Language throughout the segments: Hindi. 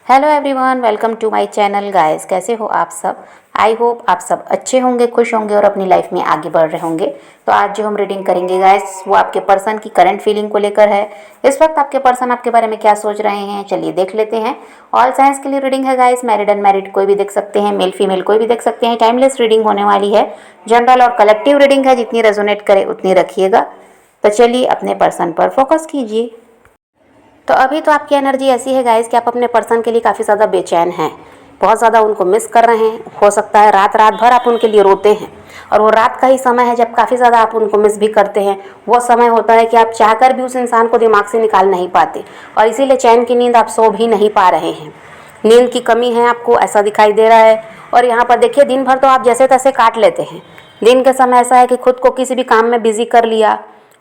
Hello everyone, welcome to my channel guys. कैसे हो आप सब? आई होप आप सब अच्छे होंगे, खुश होंगे और अपनी लाइफ में आगे बढ़ रहे होंगे। तो आज जो हम रीडिंग करेंगे गाइस, वो आपके पर्सन की करंट फीलिंग को लेकर है। इस वक्त आपके पर्सन आपके बारे में क्या सोच रहे हैं, चलिए देख लेते हैं। ऑल साइंस के लिए रीडिंग है गाइस, मैरिड अनमैरिड कोई भी देख सकते हैं, मेल फीमेल कोई भी देख सकते हैं। टाइमलेस रीडिंग होने वाली है, जनरल और कलेक्टिव रीडिंग है, जितनी रेजोनेट करे उतनी रखिएगा। तो चलिए अपने पर्सन पर फोकस कीजिए। तो अभी तो आपकी एनर्जी ऐसी है गाइस कि आप अपने पर्सन के लिए काफ़ी ज़्यादा बेचैन हैं, बहुत ज़्यादा उनको मिस कर रहे हैं। हो सकता है रात रात भर आप उनके लिए रोते हैं, और वो रात का ही समय है जब काफ़ी ज़्यादा आप उनको मिस भी करते हैं। वो समय होता है कि आप चाहकर भी उस इंसान को दिमाग से निकाल नहीं पाते, और इसीलिए चैन की नींद आप सो भी नहीं पा रहे हैं। नींद की कमी है आपको, ऐसा दिखाई दे रहा है। और यहाँ पर देखिए, दिन भर तो आप जैसे तैसे काट लेते हैं। दिन के समय ऐसा है कि खुद को किसी भी काम में बिजी कर लिया,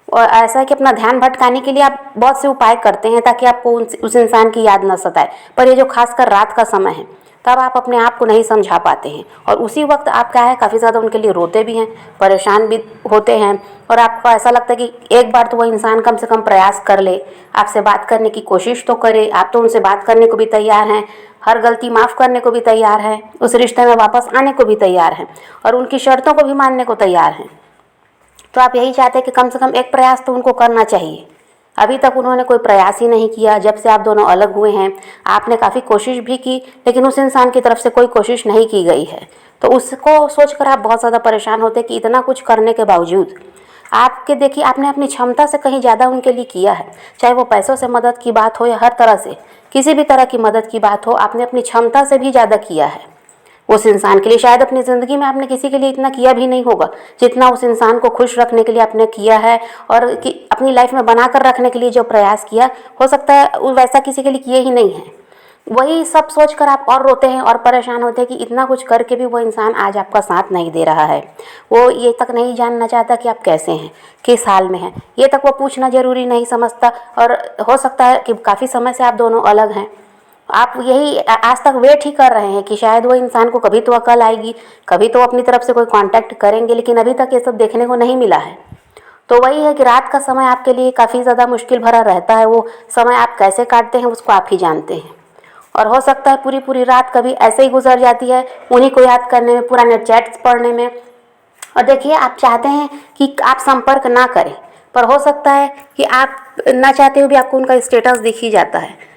और ऐसा है कि अपना ध्यान भटकाने के लिए आप बहुत से उपाय करते हैं ताकि आपको उस इंसान की याद न सताए। पर ये जो खासकर रात का समय है, तब आप अपने आप को नहीं समझा पाते हैं, और उसी वक्त आप क्या है, काफ़ी ज़्यादा उनके लिए रोते भी हैं, परेशान भी होते हैं। और आपको ऐसा लगता है कि एक बार तो वह इंसान कम से कम प्रयास कर ले, आपसे बात करने की कोशिश तो करे। आप तो उनसे बात करने को भी तैयार हैं, हर गलती माफ़ करने को भी तैयार हैं, उस रिश्ते में वापस आने को भी तैयार हैं, और उनकी शर्तों को भी मानने को तैयार हैं। तो आप यही चाहते हैं कि कम से कम एक प्रयास तो उनको करना चाहिए। अभी तक उन्होंने कोई प्रयास ही नहीं किया। जब से आप दोनों अलग हुए हैं, आपने काफ़ी कोशिश भी की, लेकिन उस इंसान की तरफ से कोई कोशिश नहीं की गई है। तो उसको सोचकर आप बहुत ज़्यादा परेशान होते हैं कि इतना कुछ करने के बावजूद आपके, देखिए, आपने अपनी क्षमता से कहीं ज़्यादा उनके लिए किया है। चाहे वो पैसों से मदद की बात हो या हर तरह से किसी भी तरह की मदद की बात हो, आपने अपनी क्षमता से भी ज़्यादा किया है उस इंसान के लिए। शायद अपनी ज़िंदगी में आपने किसी के लिए इतना किया भी नहीं होगा जितना उस इंसान को खुश रखने के लिए आपने किया है, और कि अपनी लाइफ में बना कर रखने के लिए जो प्रयास किया, हो सकता है वैसा किसी के लिए किए ही नहीं है। वही सब सोचकर आप और रोते हैं और परेशान होते हैं कि इतना कुछ करके भी वो इंसान आज आपका साथ नहीं दे रहा है। वो ये तक नहीं जानना चाहता कि आप कैसे हैं, किस हाल में हैं, ये तक वो पूछना ज़रूरी नहीं समझता। और हो सकता है कि काफ़ी समय से आप दोनों अलग हैं। आप यही आज तक वेट ही कर रहे हैं कि शायद वो इंसान को कभी तो अकल आएगी, कभी तो अपनी तरफ से कोई कांटेक्ट करेंगे, लेकिन अभी तक ये सब देखने को नहीं मिला है। तो वही है कि रात का समय आपके लिए काफ़ी ज़्यादा मुश्किल भरा रहता है। वो समय आप कैसे काटते हैं उसको आप ही जानते हैं। और हो सकता है पूरी पूरी रात कभी ऐसे ही गुजर जाती है उन्हीं को याद करने में, पूरा नेट चैट्स पढ़ने में। और देखिए, आप चाहते हैं कि आप संपर्क ना करें, पर हो सकता है कि आप ना चाहते हुए भी आपको उनका स्टेटस दिख ही जाता है।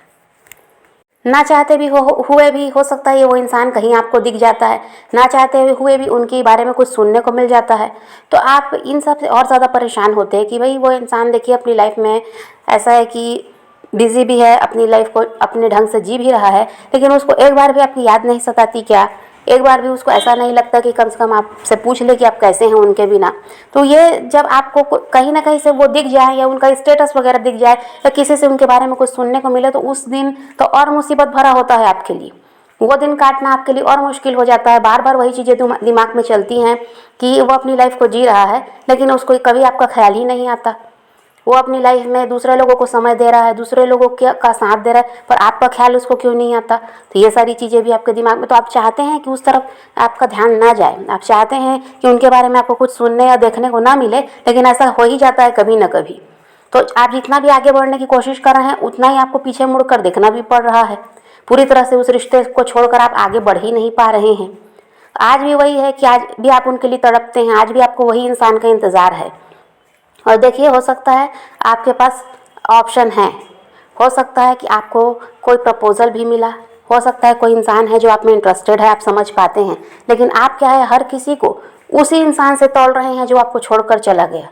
ना चाहते भी हुए भी हो सकता है ये वो इंसान कहीं आपको दिख जाता है, ना चाहते हुए भी उनके बारे में कुछ सुनने को मिल जाता है। तो आप इन सब से और ज़्यादा परेशान होते हैं कि भाई वो इंसान, देखिए, अपनी लाइफ में ऐसा है कि बिजी भी है, अपनी लाइफ को अपने ढंग से जी भी रहा है, लेकिन उसको एक बार भी आपकी याद नहीं सताती क्या? एक बार भी उसको ऐसा नहीं लगता कि कम से कम आपसे पूछ ले कि आप कैसे हैं उनके बिना? तो ये जब आपको कहीं ना कहीं से वो दिख जाए, या उनका स्टेटस वगैरह दिख जाए, या किसी से उनके बारे में कुछ सुनने को मिले, तो उस दिन तो और मुसीबत भरा होता है आपके लिए। वो दिन काटना आपके लिए और मुश्किल हो जाता है। बार बार वही चीज़ें दिमाग में चलती हैं कि वो अपनी लाइफ को जी रहा है, लेकिन उसको कभी आपका ख्याल ही नहीं आता। वो अपनी लाइफ में दूसरे लोगों को समय दे रहा है, दूसरे लोगों का साथ दे रहा है, पर आपका ख्याल उसको क्यों नहीं आता? तो ये सारी चीज़ें भी आपके दिमाग में, तो आप चाहते हैं कि उस तरफ आपका ध्यान ना जाए। आप चाहते हैं कि उनके बारे में आपको कुछ सुनने या देखने को ना मिले, लेकिन ऐसा हो ही जाता है कभी ना कभी। तो आप जितना भी आगे बढ़ने की कोशिश कर रहे हैं, उतना ही आपको पीछे मुड़कर देखना भी पड़ रहा है। पूरी तरह से उस रिश्ते को छोड़कर आप आगे बढ़ ही नहीं पा रहे हैं। आज भी वही है कि आज भी आप उनके लिए तड़पते हैं, आज भी आपको वही इंसान का इंतज़ार है। और देखिए, हो सकता है आपके पास ऑप्शन है, हो सकता है कि आपको कोई प्रपोज़ल भी मिला, हो सकता है कोई इंसान है जो आप में इंटरेस्टेड है, आप समझ पाते हैं, लेकिन आप क्या है, हर किसी को उसी इंसान से तौल रहे हैं जो आपको छोड़कर चला गया।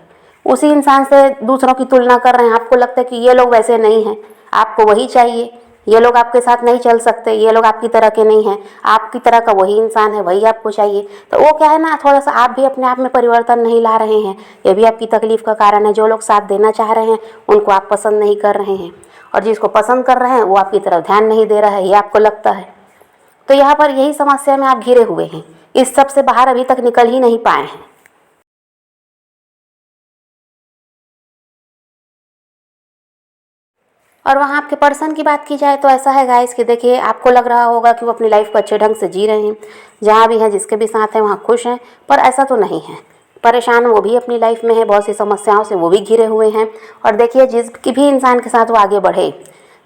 उसी इंसान से दूसरों की तुलना कर रहे हैं। आपको लगता है कि ये लोग वैसे नहीं हैं, आपको वही चाहिए, ये लोग आपके साथ नहीं चल सकते, ये लोग आपकी तरह के नहीं हैं, आपकी तरह का वही इंसान है, वही आपको चाहिए। तो वो क्या है ना, थोड़ा सा आप भी अपने आप में परिवर्तन नहीं ला रहे हैं, ये भी आपकी तकलीफ का कारण है। जो लोग साथ देना चाह रहे हैं उनको आप पसंद नहीं कर रहे हैं, और जिसको पसंद कर रहे हैं वो आपकी तरफ ध्यान नहीं दे रहा है, ये आपको लगता है। तो यहाँ पर यही समस्या में आप घिरे हुए हैं, इस सब से बाहर अभी तक निकल ही नहीं पाए हैं। और वहाँ आपके पर्सन की बात की जाए तो ऐसा है गाइस कि देखिए, आपको लग रहा होगा कि वो अपनी लाइफ को अच्छे ढंग से जी रहे हैं, जहाँ भी हैं, जिसके भी साथ हैं वहाँ खुश हैं, पर ऐसा तो नहीं है। परेशान वो भी अपनी लाइफ में है, बहुत सी समस्याओं से वो भी घिरे हुए हैं। और देखिए, जिस भी इंसान के साथ वो आगे बढ़े,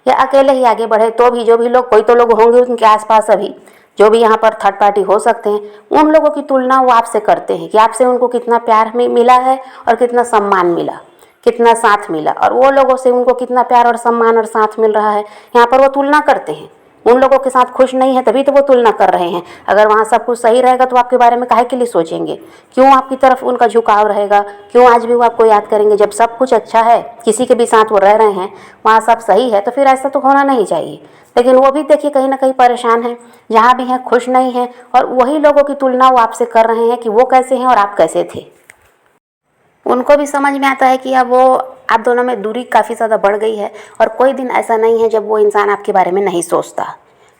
या अकेले ही आगे बढ़े, तो भी जो भी लोग, कोई तो लोग होंगे उनके आसपास अभी जो भी यहाँ पर थर्ड पार्टी हो सकते हैं, उन लोगों की तुलना वो आपसे करते हैं कि आपसे उनको कितना प्यार मिला है और कितना सम्मान मिला, कितना साथ मिला, और वो लोगों से उनको कितना प्यार और सम्मान और साथ मिल रहा है। यहाँ पर वो तुलना करते हैं, उन लोगों के साथ खुश नहीं है तभी तो वो तुलना कर रहे हैं। अगर वहाँ सब कुछ सही रहेगा तो आपके बारे में काहे के लिए सोचेंगे, क्यों आपकी तरफ उनका झुकाव रहेगा, क्यों आज भी वो आपको याद करेंगे। जब सब कुछ अच्छा है, किसी के भी साथ वो रह रहे हैं, वहाँ सब सही है, तो फिर ऐसा तो होना नहीं चाहिए। लेकिन वो भी देखिए कहीं ना कहीं परेशान है, जहाँ भी हैं खुश नहीं है, और वही लोगों की तुलना वो आपसे कर रहे हैं कि वो कैसे हैं और आप कैसे थे। उनको भी समझ में आता है कि अब वो आप दोनों में दूरी काफ़ी ज़्यादा बढ़ गई है, और कोई दिन ऐसा नहीं है जब वो इंसान आपके बारे में नहीं सोचता।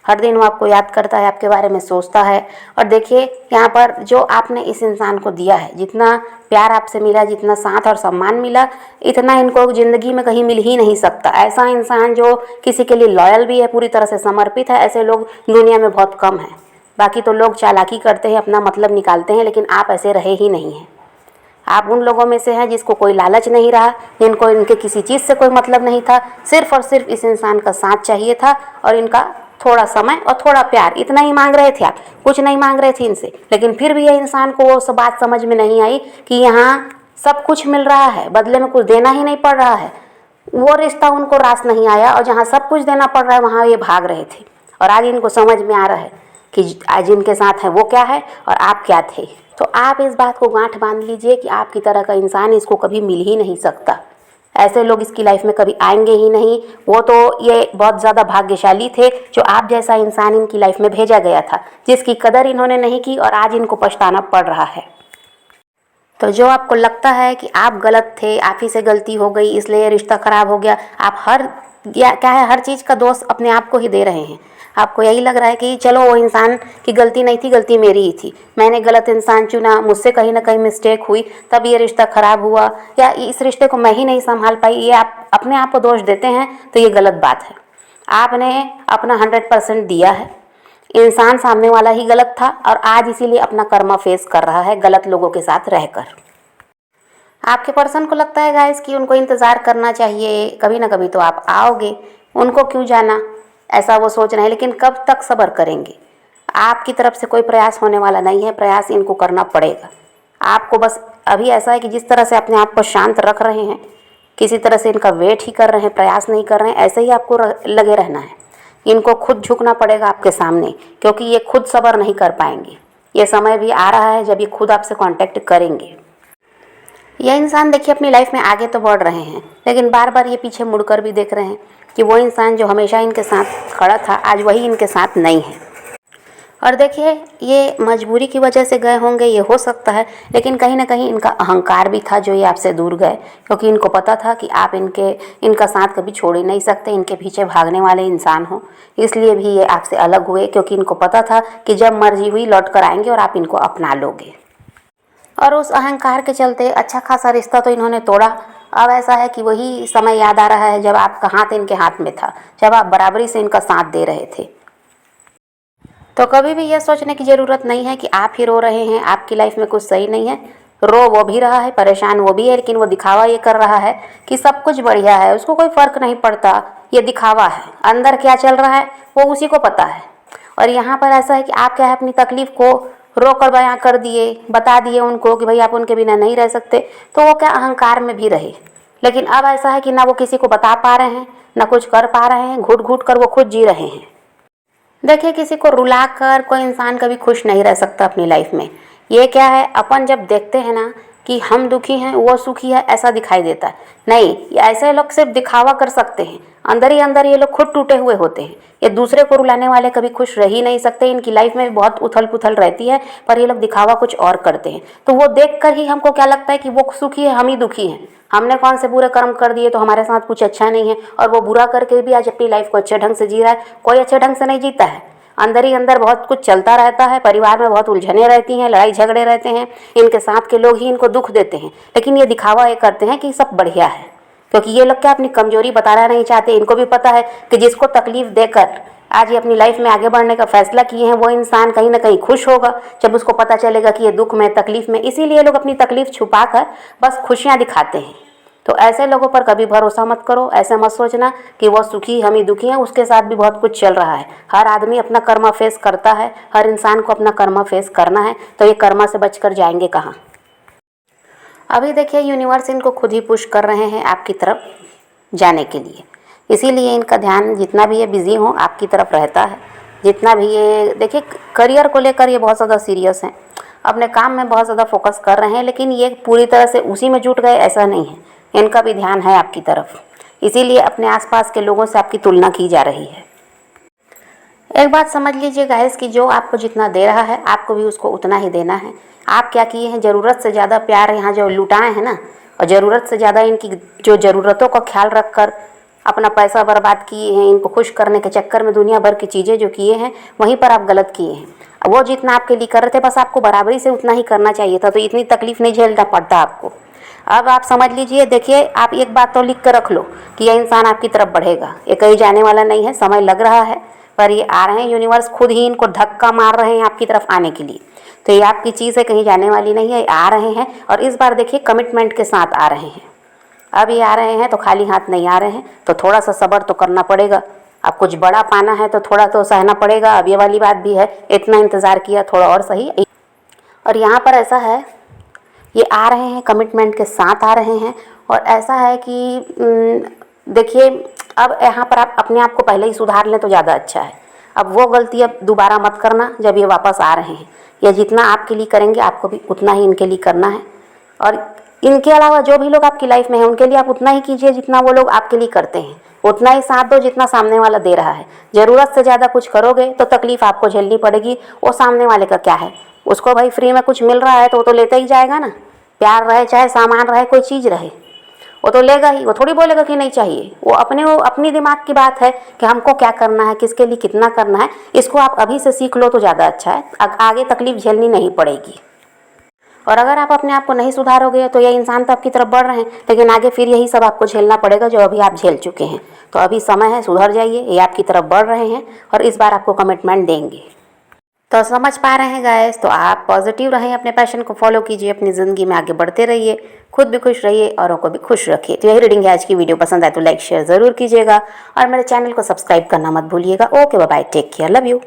हर दिन वो आपको याद करता है, आपके बारे में सोचता है। और देखिए यहाँ पर जो आपने इस इंसान को दिया है, जितना प्यार आपसे मिला, जितना साथ और सम्मान मिला, इतना इनको ज़िंदगी में कहीं मिल ही नहीं सकता। ऐसा इंसान जो किसी के लिए लॉयल भी है, पूरी तरह से समर्पित है, ऐसे लोग दुनिया में बहुत कम हैं। बाकी तो लोग चालाकी करते हैं, अपना मतलब निकालते हैं, लेकिन आप ऐसे रहे ही नहीं हैं। आप उन लोगों में से हैं जिसको कोई लालच नहीं रहा, जिनको इनके किसी चीज़ से कोई मतलब नहीं था, सिर्फ और सिर्फ इस इंसान का साथ चाहिए था और इनका थोड़ा समय और थोड़ा प्यार, इतना ही मांग रहे थे आप, कुछ नहीं मांग रहे थे इनसे। लेकिन फिर भी ये इंसान को वो सब बात समझ में नहीं आई कि यहाँ सब कुछ मिल रहा है, बदले में कुछ देना ही नहीं पड़ रहा है। वो रिश्ता उनको रास नहीं आया, और जहाँ सब कुछ देना पड़ रहा है वहाँ ये भाग रहे थे। और आज इनको समझ में आ रहा है कि आज इनके साथ है वो क्या है और आप क्या थे। तो आप इस बात को गांठ बांध लीजिए कि आपकी तरह का इंसान इसको कभी मिल ही नहीं सकता। ऐसे लोग इसकी लाइफ में कभी आएंगे ही नहीं। वो तो ये बहुत ज़्यादा भाग्यशाली थे जो आप जैसा इंसान इनकी लाइफ में भेजा गया था, जिसकी कदर इन्होंने नहीं की और आज इनको पछताना पड़ रहा है। तो जो आपको लगता है कि आप गलत थे, आप ही से गलती हो गई इसलिए रिश्ता ख़राब हो गया, आप क्या है, हर चीज़ का दोष अपने आप को ही दे रहे हैं। आपको यही लग रहा है कि चलो वो इंसान की गलती नहीं थी, गलती मेरी ही थी, मैंने गलत इंसान चुना, मुझसे कहीं ना कहीं मिस्टेक हुई, तब ये रिश्ता ख़राब हुआ, या इस रिश्ते को मैं ही नहीं संभाल पाई, ये आप अपने आप को दोष देते हैं। तो ये गलत बात है। आपने अपना 100% दिया है, इंसान सामने वाला ही गलत था और आज इसीलिए अपना कर्मा फेस कर रहा है गलत लोगों के साथ रहकर। आपके पर्सन को लगता है गाइस कि उनको इंतज़ार करना चाहिए, कभी ना कभी तो आप आओगे, उनको क्यों जाना, ऐसा वो सोच रहे हैं। लेकिन कब तक सब्र करेंगे। आपकी तरफ से कोई प्रयास होने वाला नहीं है, प्रयास इनको करना पड़ेगा। आपको बस अभी ऐसा है कि जिस तरह से अपने आप को शांत रख रहे हैं, किसी तरह से इनका वेट ही कर रहे हैं, प्रयास नहीं कर रहे हैं, ऐसे ही आपको लगे रहना है। इनको खुद झुकना पड़ेगा आपके सामने, क्योंकि ये खुद सब्र नहीं कर पाएंगे। ये समय भी आ रहा है जब ये खुद आपसे कांटेक्ट करेंगे। यह इंसान देखिए अपनी लाइफ में आगे तो बढ़ रहे हैं, लेकिन बार बार ये पीछे मुड़कर भी देख रहे हैं कि वो इंसान जो हमेशा इनके साथ खड़ा था आज वही इनके साथ नहीं है। और देखिए ये मजबूरी की वजह से गए होंगे, ये हो सकता है, लेकिन कहीं ना कहीं इनका अहंकार भी था जो ये आपसे दूर गए, क्योंकि इनको पता था कि आप इनका साथ कभी छोड़ ही नहीं सकते, इनके पीछे भागने वाले इंसान हो। इसलिए भी ये आपसे अलग हुए, क्योंकि इनको पता था कि जब मर्जी हुई लौट कर आएंगे और आप इनको अपना लोगे। और उस अहंकार के चलते अच्छा खासा रिश्ता तो इन्होंने तोड़ा। अब ऐसा है कि वही समय याद आ रहा है जब आपका हाथ इनके हाथ में था, जब आप बराबरी से इनका साथ दे रहे थे। तो कभी भी यह सोचने की ज़रूरत नहीं है कि आप ही रो रहे हैं, आपकी लाइफ में कुछ सही नहीं है। रो वो भी रहा है, परेशान वो भी है, लेकिन वो दिखावा ये कर रहा है कि सब कुछ बढ़िया है, उसको कोई फ़र्क नहीं पड़ता। ये दिखावा है, अंदर क्या चल रहा है वो उसी को पता है। और यहाँ पर ऐसा है कि आप क्या है, अपनी तकलीफ़ को रो कर बयां कर दिए, बता दिए उनको कि भाई आप उनके बिना नहीं रह सकते, तो वो क्या अहंकार में भी रहे। लेकिन अब ऐसा है कि ना वो किसी को बता पा रहे हैं, ना कुछ कर पा रहे हैं, घुट घुट कर वो खुद जी रहे हैं। देखिए किसी को रुला कर कोई इंसान कभी खुश नहीं रह सकता अपनी लाइफ में। ये क्या है, अपन जब देखते हैं ना कि हम दुखी हैं वो सुखी है, ऐसा दिखाई देता है। नहीं, ये ऐसे लोग सिर्फ दिखावा कर सकते हैं, अंदर ही अंदर ये लोग खुद टूटे हुए होते हैं। ये दूसरे को रुलाने वाले कभी खुश रह ही नहीं सकते। इनकी लाइफ में बहुत उथल पुथल रहती है, पर ये लोग दिखावा कुछ और करते हैं। तो वो देख कर ही हमको क्या लगता है कि वो सुखी है, हम ही दुखी हैं। हमने कौन से बुरे कर्म कर दिए तो हमारे साथ कुछ अच्छा नहीं है, और वो बुरा करके भी आज अपनी लाइफ को अच्छे ढंग से जी रहा है। कोई अच्छे ढंग से नहीं जीता है, अंदर ही अंदर बहुत कुछ चलता रहता है, परिवार में बहुत उलझने रहती हैं, लड़ाई झगड़े रहते हैं, इनके साथ के लोग ही इनको दुख देते हैं। लेकिन ये दिखावा ये करते हैं कि सब बढ़िया है, क्योंकि ये लोग क्या अपनी कमजोरी बताना नहीं चाहते। इनको भी पता है कि जिसको तकलीफ देकर आज ये अपनी लाइफ में आगे बढ़ने का फैसला किए हैं, वो इंसान कहीं ना कहीं खुश होगा जब उसको पता चलेगा कि ये दुख में, तकलीफ में। इसीलिए लोग अपनी तकलीफ छुपा कर बस खुशियाँ दिखाते हैं। तो ऐसे लोगों पर कभी भरोसा मत करो। ऐसे मत सोचना कि वो सुखी हम ही दुखी हैं, उसके साथ भी बहुत कुछ चल रहा है। हर आदमी अपना कर्मा फेस करता है, हर इंसान को अपना कर्मा फेस करना है, तो ये कर्मा से बचकर जाएंगे कहाँ। अभी देखिए यूनिवर्स इनको खुद ही पुश कर रहे हैं आपकी तरफ जाने के लिए, इसीलिए इनका ध्यान जितना भी ये बिज़ी हो आपकी तरफ रहता है। जितना भी ये देखिए करियर को लेकर ये बहुत ज़्यादा सीरियस हैं, अपने काम में बहुत ज़्यादा फोकस कर रहे हैं, लेकिन ये पूरी तरह से उसी में जुट गए ऐसा नहीं है, इनका भी ध्यान है आपकी तरफ। इसीलिए अपने आसपास के लोगों से आपकी तुलना की जा रही है। एक बात समझ लीजिए गाइस कि जो आपको जितना दे रहा है आपको भी उसको उतना ही देना है। आप क्या किए हैं, ज़रूरत से ज़्यादा प्यार यहाँ जो लुटाए हैं ना, और ज़रूरत से ज़्यादा इनकी जो ज़रूरतों का ख्याल रख कर अपना पैसा बर्बाद किए हैं, इनको खुश करने के चक्कर में दुनिया भर की चीज़ें जो किए हैं, वहीं पर आप गलत किए हैं। वो जितना आपके लिए कर रहे थे बस आपको बराबरी से उतना ही करना चाहिए था, तो इतनी तकलीफ़ नहीं झेलना पड़ता आपको। अब आप समझ लीजिए, देखिए आप एक बात तो लिख कर रख लो कि यह इंसान आपकी तरफ बढ़ेगा, ये कहीं जाने वाला नहीं है। समय लग रहा है पर ये आ रहे हैं, यूनिवर्स खुद ही इनको धक्का मार रहे हैं आपकी तरफ आने के लिए। तो ये आपकी चीज़ है, कहीं जाने वाली नहीं है, ये आ रहे हैं। और इस बार देखिए कमिटमेंट के साथ आ रहे हैं। अब ये आ रहे हैं तो खाली हाथ नहीं आ रहे हैं, तो थोड़ा सा सब्र तो करना पड़ेगा। अब कुछ बड़ा पाना है तो थोड़ा तो सहना पड़ेगा। अब ये वाली बात भी है, इतना इंतज़ार किया, थोड़ा और सही। और यहाँ पर ऐसा है, ये आ रहे हैं कमिटमेंट के साथ आ रहे हैं। और ऐसा है कि देखिए अब यहाँ पर आप अपने आप को पहले ही सुधार लें तो ज़्यादा अच्छा है। अब वो गलती अब दोबारा मत करना जब ये वापस आ रहे हैं। या जितना आपके लिए करेंगे आपको भी उतना ही इनके लिए करना है। और इनके अलावा जो भी लोग आपकी लाइफ में हैं उनके लिए आप उतना ही कीजिए जितना वो लोग आपके लिए करते हैं। उतना ही साथ दो जितना सामने वाला दे रहा है। ज़रूरत से ज़्यादा कुछ करोगे तो तकलीफ़ आपको झेलनी पड़ेगी। वो सामने वाले का क्या है, उसको भाई फ्री में कुछ मिल रहा है तो वो तो लेता ही जाएगा ना। प्यार रहे चाहे सामान रहे कोई चीज़ रहे, वो तो लेगा ही। वो थोड़ी बोलेगा कि नहीं चाहिए। वो अपनी दिमाग की बात है कि हमको क्या करना है, किसके लिए कितना करना है। इसको आप अभी से सीख लो तो ज़्यादा अच्छा है, आगे तकलीफ़ झेलनी नहीं पड़ेगी। और अगर आप अपने आप को नहीं सुधारोगे तो ये इंसान तो आपकी तरफ बढ़ रहे हैं, लेकिन आगे फिर यही सब आपको झेलना पड़ेगा जो अभी आप झेल चुके हैं। तो अभी समय है, सुधर जाइए। ये आपकी तरफ बढ़ रहे हैं और इस बार आपको कमिटमेंट देंगे। तो समझ पा रहे हैं गाइस, तो आप पॉजिटिव रहें, अपने पैशन को फॉलो कीजिए, अपनी ज़िंदगी में आगे बढ़ते रहिए, खुद भी खुश रहिए, औरों को भी खुश रखिए। तो यही रीडिंग है आज की। वीडियो पसंद आए तो लाइक शेयर ज़रूर कीजिएगा और मेरे चैनल को सब्सक्राइब करना मत भूलिएगा। Okay bye, take care, love you.